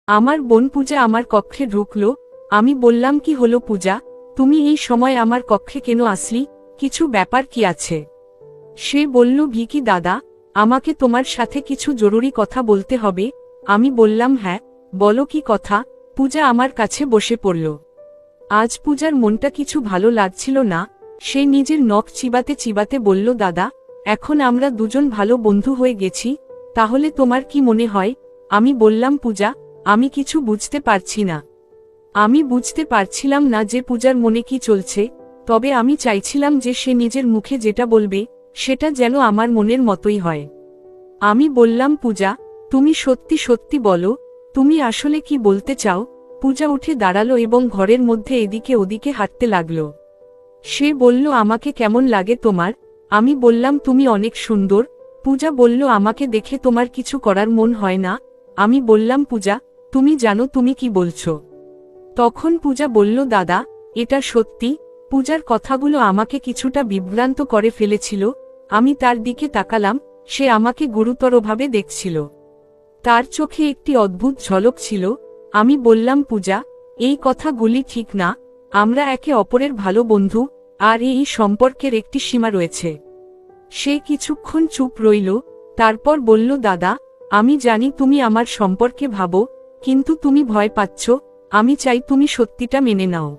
আমার বোন পূজা আমার কক্ষে ঢুকলো। আমি বললাম, কি হলো পূজা, তুমি এই সময় আমার কক্ষে কেন আসলি, কিছু ব্যাপার কি আছে? সে বলল, ভিকি দাদা, আমাকে তোমার সাথে কিছু জরুরি কথা বলতে হবে। আমি বললাম, হ্যাঁ বলো, কি কথা? পূজা আমার কাছে বসে পড়ল। আজ পূজার মনটা কিছু ভালো লাগছিল না। সে নিজের নখ চিবাতে চিবাতে বলল, দাদা, এখন আমরা দুজন ভালো বন্ধু হয়ে গেছি, তাহলে তোমার কি মনে হয়? আমি বললাম, পূজা, আমি কিছু বুঝতে পারছি না। আমি বুঝতে পারছিলাম না যে পূজার মনে কি চলছে, তবে আমি চাইছিলাম যে সে নিজের মুখে যেটা বলবে সেটা যেন আমার মনের মতোই হয়। আমি বললাম, পূজা, তুমি সত্যি সত্যি বলো, তুমি আসলে কি বলতে চাও? পূজা উঠে দাঁড়ালো এবং ঘরের মধ্যে এদিকে ওদিকে হাঁটতে লাগলো। সে বলল, আমাকে কেমন লাগে তোমার? আমি বললাম, তুমি অনেক সুন্দর। পূজা বলল, আমাকে দেখে তোমার কিছু করার মন হয় না? আমি বললাম, পূজা, তুমি জানো তুমি কি বলছো? তখন পূজা বলল, দাদা, এটা সত্যি। পূজার কথাগুলো আমাকে কিছুটা বিভ্রান্ত করে ফেলেছিল। আমি তার দিকে তাকালাম, সে আমাকে গুরুতরভাবে দেখছিল। তার চোখে একটি অদ্ভুত ঝলক ছিল। আমি বললাম, পূজা, এই কথাগুলি ঠিক না। আমরা একে অপরের ভালো বন্ধু, আর এই সম্পর্কের একটি সীমা রয়েছে। সে কিছুক্ষণ চুপ রইল, তারপর বলল, দাদা, আমি জানি তুমি আমার সম্পর্কে ভাবো, কিন্তু তুমি ভয় পাচ্ছ। আমি চাই তুমি সত্যিটা মেনে নাও।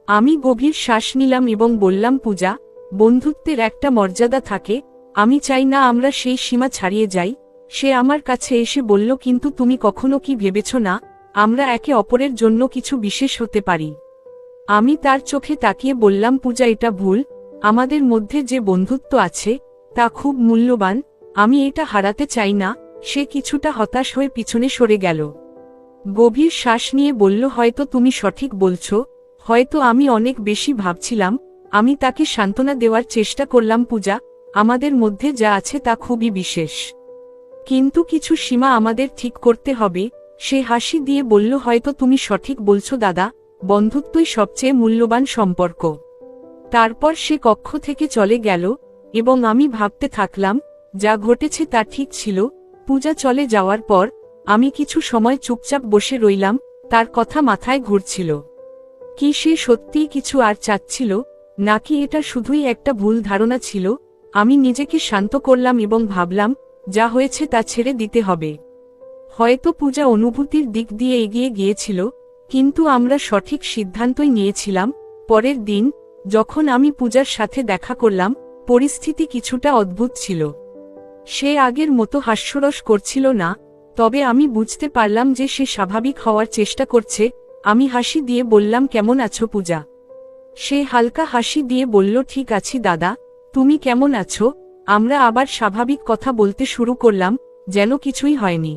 আমি গভীর শ্বাস নিলাম এবং বললাম, পূজা, বন্ধুত্বের একটা মর্যাদা থাকে, আমি চাই না আমরা সেই সীমা ছাড়িয়ে যাই। সে আমার কাছে এসে বলল, কিন্তু তুমি কখনো কি ভেবেছ না, আমরা একে অপরের জন্য কিছু বিশেষ হতে পারি? আমি তার চোখে তাকিয়ে বললাম, পূজা, এটা ভুল। আমাদের মধ্যে যে বন্ধুত্ব আছে তা খুব মূল্যবান, আমি এটা হারাতে চাই না। সে কিছুটা হতাশ হয়ে পিছনে সরে গেল। গভীর শ্বাস নিয়ে বলল, হয়তো তুমি সঠিক বলছো, হয়তো আমি অনেক বেশি ভাবছিলাম। আমি তাকে সান্ত্বনা দেওয়ার চেষ্টা করলাম, পূজা, আমাদের মধ্যে যা আছে তা খুবই বিশেষ, কিন্তু কিছু সীমা আমাদের ঠিক করতে হবে। সে হাসি দিয়ে বলল, হয়তো তুমি সঠিক বলছো দাদা, বন্ধুত্বই সবচেয়ে মূল্যবান সম্পর্ক। তারপর সে কক্ষ থেকে চলে গেল এবং আমি ভাবতে থাকলাম, যা ঘটেছে তা ঠিক ছিল। পূজা চলে যাওয়ার পর আমি কিছু সময় চুপচাপ বসে রইলাম। তার কথা মাথায় ঘুরছিল। কি সে সত্যিই কিছু আর চাচ্ছিল, নাকি এটা শুধুই একটা ভুল ধারণা ছিল? আমি নিজেকে শান্ত করলাম এবং ভাবলাম, যা হয়েছে তা ছেড়ে দিতে হবে। হয়তো পূজা অনুভূতির দিক দিয়ে এগিয়ে গিয়েছিল, কিন্তু আমরা সঠিক সিদ্ধান্তই নিয়েছিলাম। পরের দিন যখন আমি পূজার সাথে দেখা করলাম, পরিস্থিতি কিছুটা অদ্ভুত ছিল। সে আগের মতো হাস্যরস করছিল না, তবে আমি বুঝতে পারলাম যে সে স্বাভাবিক হওয়ার চেষ্টা করছে। আমি হাসি দিয়ে বললাম, কেমন আছো পূজা? সে হালকা হাসি দিয়ে বলল, ঠিক আছি দাদা, তুমি কেমন আছো? আমরা আবার স্বাভাবিক কথা বলতে শুরু করলাম, যেন কিছুই হয়নি।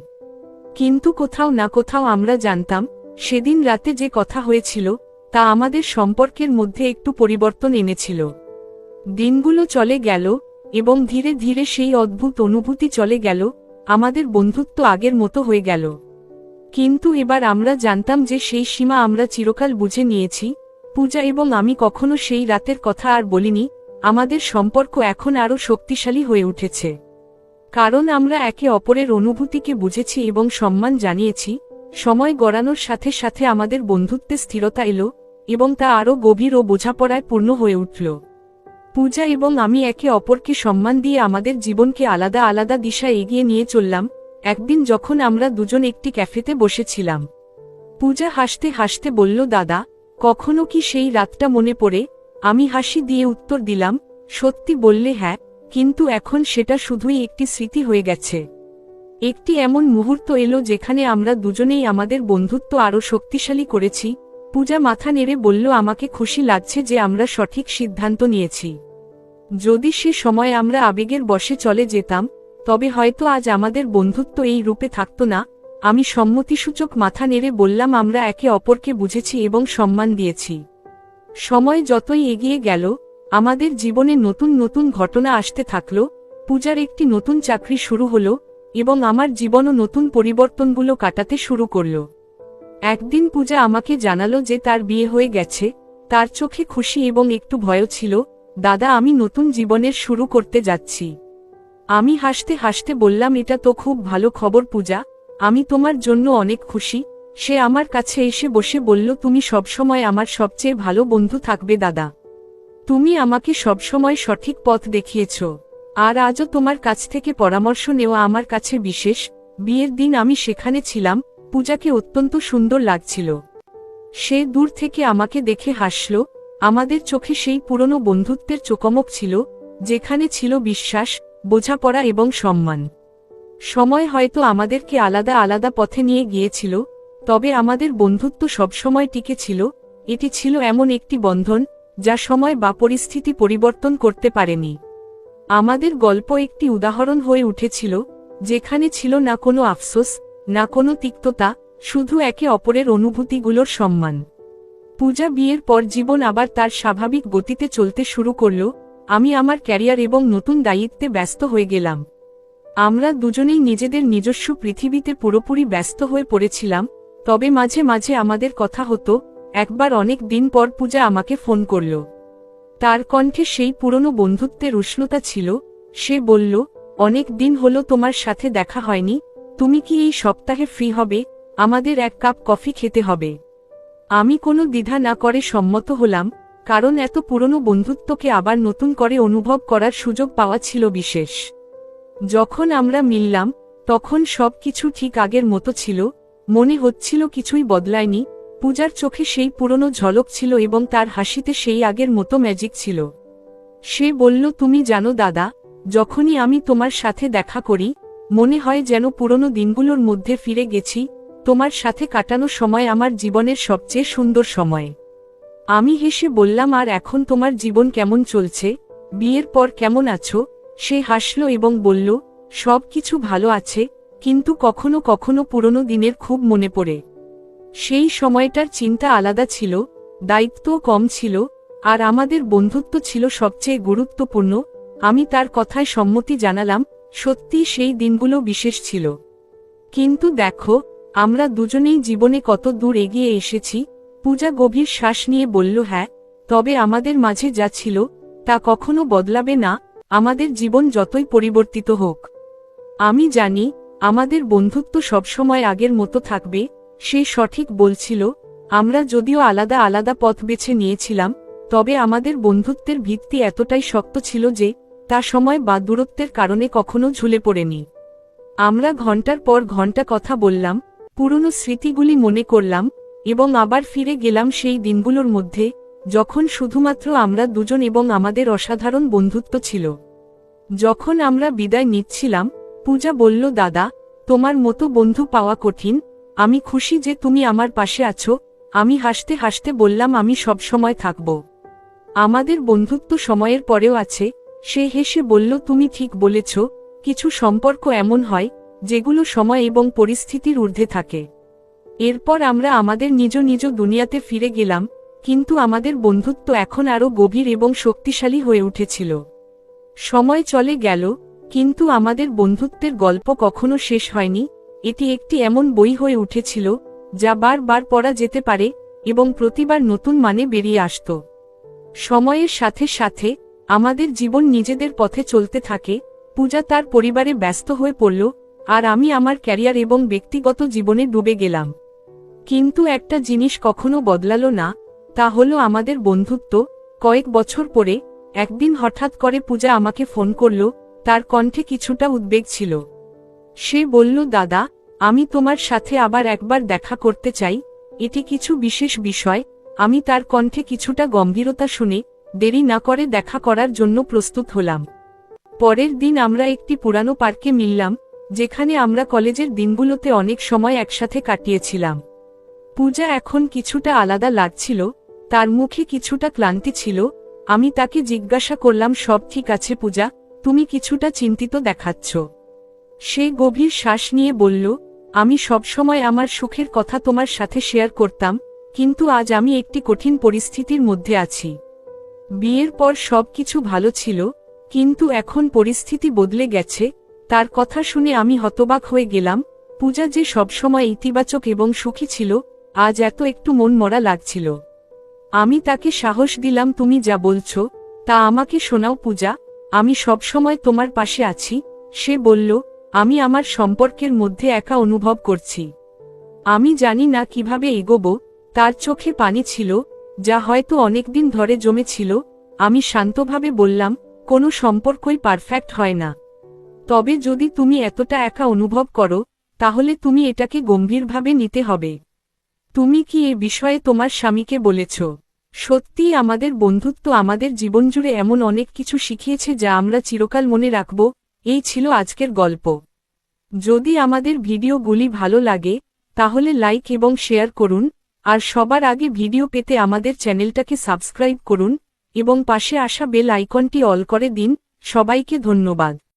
কিন্তু কোথাও না কোথাও আমরা জানতাম, সেদিন রাতে যে কথা হয়েছিল তা আমাদের সম্পর্কের মধ্যে একটু পরিবর্তন এনেছিল। দিনগুলো চলে গেল এবং ধীরে ধীরে সেই অদ্ভুত অনুভূতি চলে গেল। আমাদের বন্ধুত্ব আগের মতো হয়ে গেল। কিন্তু এবার আমরা জানতাম যে সেই সীমা আমরা চিরকাল বুঝে নিয়েছি। পূজা এবং আমি কখনো সেই রাতের কথা আর বলিনি। আমাদের সম্পর্ক এখন আরও শক্তিশালী হয়ে উঠেছে, কারণ আমরা একে অপরের অনুভূতিকে বুঝেছি এবং সম্মান জানিয়েছি। সময় গড়ানোর সাথে সাথে আমাদের বন্ধুত্বে স্থিরতা এলো এবং তা আরও গভীর ও বোঝাপড়ায় পূর্ণ হয়ে উঠল। পূজা এবং আমি একে অপরকে সম্মান দিয়ে আমাদের জীবনকে আলাদা আলাদা দিশায় এগিয়ে নিয়ে চললাম। একদিন যখন আমরা দুজন একটি ক্যাফেতে বসেছিলাম, পূজা হাসতে হাসতে বলল, দাদা, কখনো কি সেই রাতটা মনে পড়ে? আমি হাসি দিয়ে উত্তর দিলাম, সত্যি বললে হ্যাঁ, কিন্তু এখন সেটা শুধুই একটি স্মৃতি হয়ে গেছে। একটি এমন মুহূর্ত এলো যেখানে আমরা দুজনেই আমাদের বন্ধুত্ব আরও শক্তিশালী করেছি। পূজা মাথা নেড়ে বলল, আমাকে খুশি লাগছে যে আমরা সঠিক সিদ্ধান্ত নিয়েছি। যদি সে সময় আমরা আবেগের বশে চলে যেতাম, তবে হয়তো আজ আমাদের বন্ধুত্ব এই রূপে থাকতো না। আমি সম্মতিসূচক মাথা নেড়ে বললাম, আমরা একে অপরকে বুঝেছি এবং সম্মান দিয়েছি। সময় যতই এগিয়ে গেল, আমাদের জীবনে নতুন নতুন ঘটনা আসতে থাকলো। পূজার একটি নতুন চাকরি শুরু হলো এবং আমার জীবনও নতুন পরিবর্তনগুলো কাটাতে শুরু করলো। একদিন পূজা আমাকে জানালো যে তার বিয়ে হয়ে গেছে। তার চোখে খুশি এবং একটু ভয়ও ছিল। দাদা, আমি নতুন জীবনের শুরু করতে যাচ্ছি। আমি হাসতে হাসতে বললাম, এটা তো খুব ভালো খবর পূজা, আমি তোমার জন্য অনেক খুশি। সে আমার কাছে এসে বসে বলল, তুমি সবসময় আমার সবচেয়ে ভালো বন্ধু থাকবে দাদা। তুমি আমাকে সবসময় সঠিক পথ দেখিয়েছ, আর আজও তোমার কাছ থেকে পরামর্শ নেওয়া আমার কাছে বিশেষ। বিয়ের দিন আমি সেখানে ছিলাম, পূজাকে অত্যন্ত সুন্দর লাগছিল। সে দূর থেকে আমাকে দেখে হাসল। আমাদের চোখে সেই পুরনো বন্ধুত্বের চোখমক ছিল, যেখানে ছিল বিশ্বাস, বোঝাপড়া এবং সম্মান। সময় হয়তো আমাদেরকে আলাদা আলাদা পথে নিয়ে গিয়েছিল, তবে আমাদের বন্ধুত্ব সবসময় টিকে ছিল। এটি ছিল এমন একটি বন্ধন যা সময় বা পরিস্থিতি পরিবর্তন করতে পারেনি। আমাদের গল্প একটি উদাহরণ হয়ে উঠেছিল, যেখানে ছিল না কোনো আফসোস, না কোনো তিক্ততা, শুধু একে অপরের অনুভূতিগুলোর সম্মান। পূজা বিয়ের পর জীবন আবার তার স্বাভাবিক গতিতে চলতে শুরু করল। আমি আমার ক্যারিয়ার এবং নতুন দায়িত্বে ব্যস্ত হয়ে গেলাম। আমরা দুজনেই নিজেদের নিজস্ব পৃথিবীতে পুরোপুরি ব্যস্ত হয়ে পড়েছিলাম, তবে মাঝে মাঝে আমাদের কথা হতো। একবার অনেক দিন পর পূজা আমাকে ফোন করল। তার কণ্ঠে সেই পুরনো বন্ধুত্বের উষ্ণতা ছিল। সে বলল, অনেক দিন হলো তোমার সাথে দেখা হয়নি, তুমি কি এই সপ্তাহে ফ্রি হবে? আমাদের এক কাপ কফি খেতে হবে। আমি কোনো দ্বিধা না করে সম্মত হলাম, কারণ এত পুরনো বন্ধুত্বকে আবার নতুন করে অনুভব করার সুযোগ পাওয়া ছিল বিশেষ। যখন আমরা মিললাম, তখন সবকিছু ঠিক আগের মতো ছিল। মনে হচ্ছিল কিছুই বদলায়নি। পূজার চোখে সেই পুরনো ঝলক ছিল এবং তার হাসিতে সেই আগের মতো ম্যাজিক ছিল। সে বলল, তুমি জানো দাদা, যখনই আমি তোমার সাথে দেখা করি, মনে হয় যেন পুরনো দিনগুলোর মধ্যে ফিরে গেছি। তোমার সাথে কাটানো সময় আমার জীবনের সবচেয়ে সুন্দর সময়। আমি হেসে বললাম, আর এখন তোমার জীবন কেমন চলছে? বিয়ের পর কেমন আছো? সে হাসল এবং বলল, সব কিছু ভালো আছে, কিন্তু কখনো কখনো পুরনো দিনের খুব মনে পড়ে। সেই সময়টার চিন্তা আলাদা ছিল, দায়িত্বও কম ছিল, আর আমাদের বন্ধুত্ব ছিল সবচেয়ে গুরুত্বপূর্ণ। আমি তার কথায় সম্মতি জানালাম। সত্যি সেই দিনগুলো বিশেষ ছিল। কিন্তু দেখো, আমরা দুজনেই জীবনে কত দূর এগিয়ে এসেছি। পূজা গভীর শ্বাস নিয়ে বলল, হ্যাঁ, তবে আমাদের মাঝে যা ছিল তা কখনো বদলাবে না, আমাদের জীবন যতই পরিবর্তিত হোক। আমি জানি আমাদের বন্ধুত্ব সবসময় আগের মতো থাকবে। সে সঠিক বলছিল। আমরা যদিও আলাদা আলাদা পথ বেছে নিয়েছিলাম, তবে আমাদের বন্ধুত্বের ভিত্তি এতটাই শক্ত ছিল যে তা সময় বা দূরত্বের কারণে কখনো ঝুলে পড়েনি। আমরা ঘন্টার পর ঘন্টা কথা বললাম, পুরনো স্মৃতিগুলি মনে করলাম, এবং আবার ফিরে গেলাম সেই দিনগুলোর মধ্যে যখন শুধুমাত্র আমরা দুজন এবং আমাদের অসাধারণ বন্ধুত্ব ছিল। যখন আমরা বিদায় নিচ্ছিলাম, পূজা বলল, দাদা, তোমার মতো বন্ধু পাওয়া কঠিন। আমি খুশি যে তুমি আমার পাশে আছো। আমি হাসতে হাসতে বললাম, আমি সবসময় থাকব। আমাদের বন্ধুত্ব সময়ের পরেও আছে। সে হেসে বলল, তুমি ঠিক বলেছ, কিছু সম্পর্ক এমন হয় যেগুলো সময় এবং পরিস্থিতির ঊর্ধ্বে থাকে। এরপর আমরা আমাদের নিজ নিজ দুনিয়াতে ফিরে গেলাম, কিন্তু আমাদের বন্ধুত্ব এখন আরও গভীর এবং শক্তিশালী হয়ে উঠেছিল। সময় চলে গেল, কিন্তু আমাদের বন্ধুত্বের গল্প কখনো শেষ হয়নি। এটি একটি এমন বই হয়ে উঠেছিল যা বারবার পড়া যেতে পারে এবং প্রতিবার নতুন মানে বেরিয়ে আসত। সময়ের সাথে সাথে আমাদের জীবন নিজেদের পথে চলতে থাকে। পূজা তার পরিবারে ব্যস্ত হয়ে পড়ল, আর আমি আমার ক্যারিয়ার এবং ব্যক্তিগত জীবনে ডুবে গেলাম। কিন্তু একটা জিনিস কখনো বদলালো না, তা হলো আমাদের বন্ধুত্ব। কয়েক বছর পরে একদিন হঠাৎ করে পূজা আমাকে ফোন করল। তার কণ্ঠে কিছুটা উদ্বেগ ছিল। সে বলল, দাদা, আমি তোমার সাথে আবার একবার দেখা করতে চাই। এটি কিছু বিশেষ বিষয়। আমি তার কণ্ঠে কিছুটা গম্ভীরতা শুনে দেরি না করে দেখা করার জন্য প্রস্তুত হলাম। পরের দিন আমরা একটি পুরানো পার্কে মিললাম, যেখানে আমরা কলেজের দিনগুলোতে অনেক সময় একসাথে কাটিয়েছিলাম। পূজা এখন কিছুটা আলাদা লাগছিল, তার মুখে কিছুটা ক্লান্তি ছিল। আমি তাকে জিজ্ঞাসা করলাম, সব ঠিক আছে পূজা? তুমি কিছুটা চিন্তিত দেখাচ্ছ। সে গভীর শ্বাস নিয়ে বলল, আমি সবসময় আমার সুখের কথা তোমার সাথে শেয়ার করতাম, কিন্তু আজ আমি একটি কঠিন পরিস্থিতির মধ্যে আছি। বিয়ের পর সবকিছু ভালো ছিল, কিন্তু এখন পরিস্থিতি বদলে গেছে। তার কথা শুনে আমি হতবাক হয়ে গেলাম। পূজা যে সবসময় ইতিবাচক এবং সুখী ছিল, আজ এত একটু মন মরা লাগছিল। আমি তাকে সাহস দিলাম, তুমি যা বলছো তা আমাকে শোনাও পূজা, আমি সবসময় তোমার পাশে আছি। সে বলল, আমি আমার সম্পর্কের মধ্যে একা অনুভব করছি। আমি জানি না কিভাবে এগোবো। তার চোখে পানি ছিল, যা হয়তো অনেকদিন ধরে জমেছিল। আমি শান্তভাবে বললাম, কোনো সম্পর্কই পারফেক্ট হয় না। তবে যদি তুমি এতটা একা অনুভব করো, তাহলে তুমি এটাকে গম্ভীরভাবে নিতে হবে। তুমি কি এ বিষয়ে তোমার স্বামীকে বলেছ? সত্যিই আমাদের বন্ধুত্ব আমাদের জীবনজুড়ে এমন অনেক কিছু শিখিয়েছে যা আমরা চিরকাল মনে রাখব। এই ছিল আজকের গল্প। যদি আমাদের ভিডিওগুলি ভালো লাগে, তাহলে লাইক এবং শেয়ার করুন, আর সবার আগে ভিডিও পেতে আমাদের চ্যানেলটাকে সাবস্ক্রাইব করুন এবং পাশে আসা বেল আইকনটি অল করে দিন। সবাইকে ধন্যবাদ।